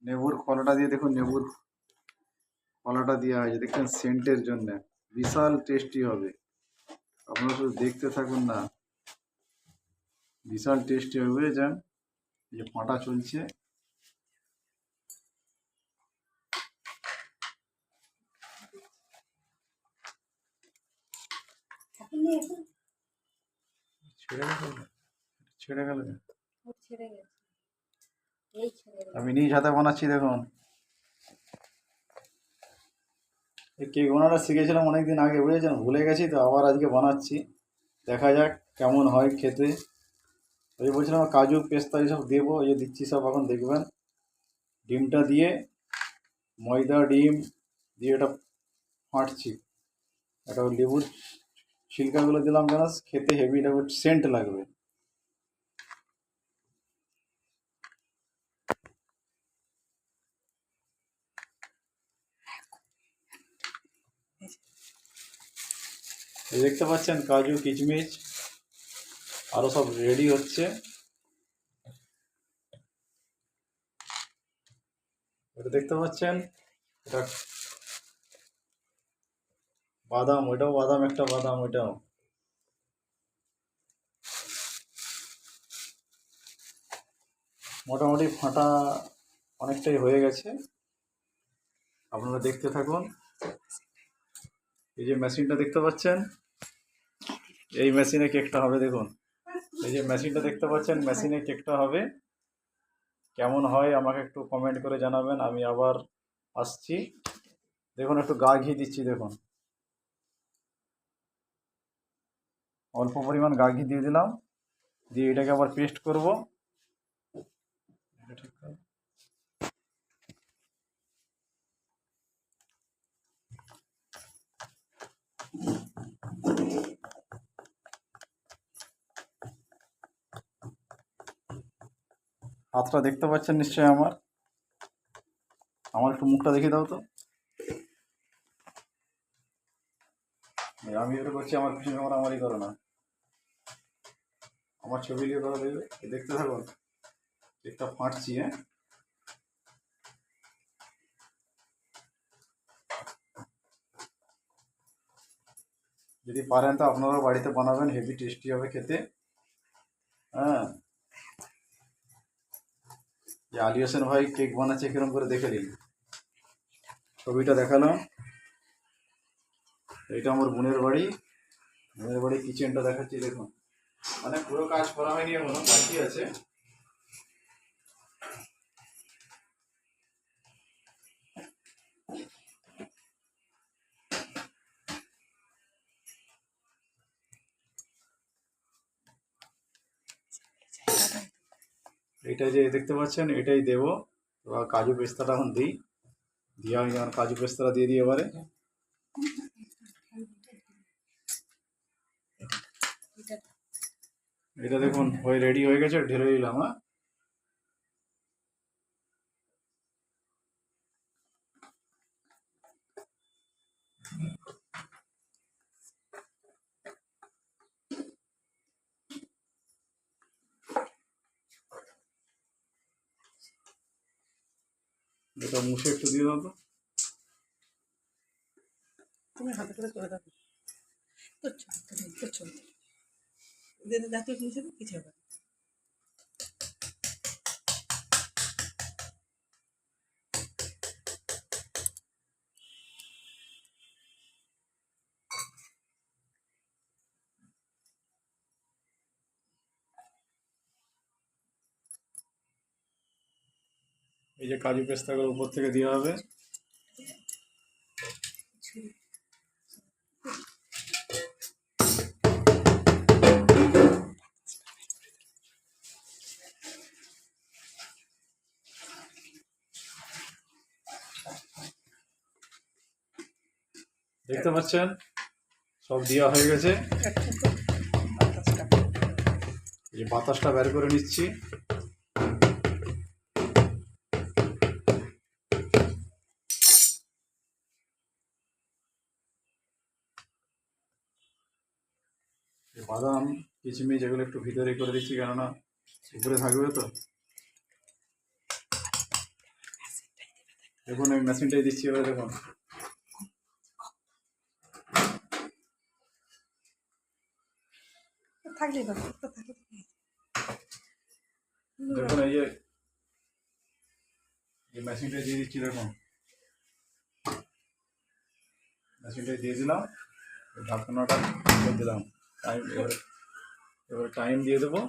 নেবুর খোলাটা দিয়ে দেখুন, নেবুর খোলাটা দেওয়া হয়েছে দেখছেন সেন্টের জন্য, বিশাল টেস্টি হবে। আপনারা শুধু দেখতে থাকুন না, বিশাল টেস্টি হবে বুঝেছেন। এই যে ফাটা চলছে, ছেড়ে গেল। আমি নিজ হাতে বানাচ্ছি দেখুন। এই কেক বানাটা শিখেছিলাম অনেকদিন আগে বুঝেছেন, ভুলে গেছি তো, আবার আজকে বানাচ্ছি, দেখা যাক কেমন হয় খেতে। ওই বলছিলাম কাজু পেস্তা এইসব দেবো, এই যে দিচ্ছি সব, এখন দেখবেন। ডিমটা দিয়ে, ময়দা ডিম দিয়ে এটা ফাটছি, এটা লেবুর ছিলকাগুলো দিলাম কেন, খেতে হেভি এটা সেন্ট লাগবে। দেখতে পাচ্ছেন কাজু কিচমিচ আরো সব রেডি হচ্ছে। এটা দেখতে পাচ্ছেন, এটা বাদাম, ওইটাও বাদাম, একটা বাদাম ওইটাও। মোটামুটি ফাটা অনেকটাই হয়ে গেছে, আপনারা দেখতে থাকুন। এই যে মেশিনটা দেখতে পাচ্ছেন, এই মেশিনে কেকটা হবে দেখুন। এই যে মেশিনটা দেখতে পাচ্ছেন, মেশিনে কেকটা হবে। কেমন হয় আমাকে একটু কমেন্ট করে জানাবেন, আমি আবার আসছি। দেখুন একটু গা ঘি দিচ্ছি দেখুন, অল্প পরিমাণ গা ঘি দিয়ে দিলাম, দিয়ে এটাকে আবার পেস্ট করব। হাতটা দেখতে পাচ্ছেন নিশ্চয়ই আমার, আমার একটু মুখটা দেখিয়ে দাও তো। আমি এটা করছি, আমার পিছনে মারামারি করো না, আমার ছবি নিয়ে কথা দেখবে, দেখতে থাকুন। কেকটা ফাটছি, হ্যাঁ। যদি পারেন তো আপনারা বাড়িতে বানাবেন, হেভি টেস্টি হবে খেতে। হ্যাঁ, যে আলী হোসেন ভাই কেক বানাচ্ছে কিরম করে দেখে নিন, ছবিটা দেখালাম। এটা আমার বোনের বাড়ি, বোনের বাড়ি কিচেনটা দেখাচ্ছি দেখুন। মানে পুরো কাজ করা হয়নি এখনো, বাকি আছে। এটা যে দেখতে পাচ্ছেন, এটাই দেবো। এবার কাজু পেস্তাটা এখন দিই, দিয়া হয়নি, এখন কাজু পেস্তাটা দিয়ে দিই এবারে। এটা দেখুন হয়ে রেডি হয়ে গেছে, ঢেলে দিলাম। হ্যাঁ, এটা মুছে একটু দিয়ে দাও তো। তুমি হাতে করে দাও, তোর ছবি দাঁত নিচে কিছু হবে। এই যে কাজু পেস্তাগুলো উপর থেকে দেওয়া হবে। দেখতে পাচ্ছেন সব দেওয়া হয়ে গেছে। এই বাতাসটা বের করে নিচ্ছি। বাদাম কিচমিচ এগুলো একটু ভিতরে করে দিচ্ছি, কেননা উপরে থাকবে তো। দেখুন এই মেশিনটাই দিচ্ছি এবার দেখুন। থাকলেই হবে, তো থাকলে দেখুন এই যে মেশিনটা দিয়ে দিচ্ছি দেখুন, মেশিনটা দিয়ে দিলাম, ঢাকনাটা খুলে দিলাম, টাইম এবারে টাইম দিয়ে দেবো।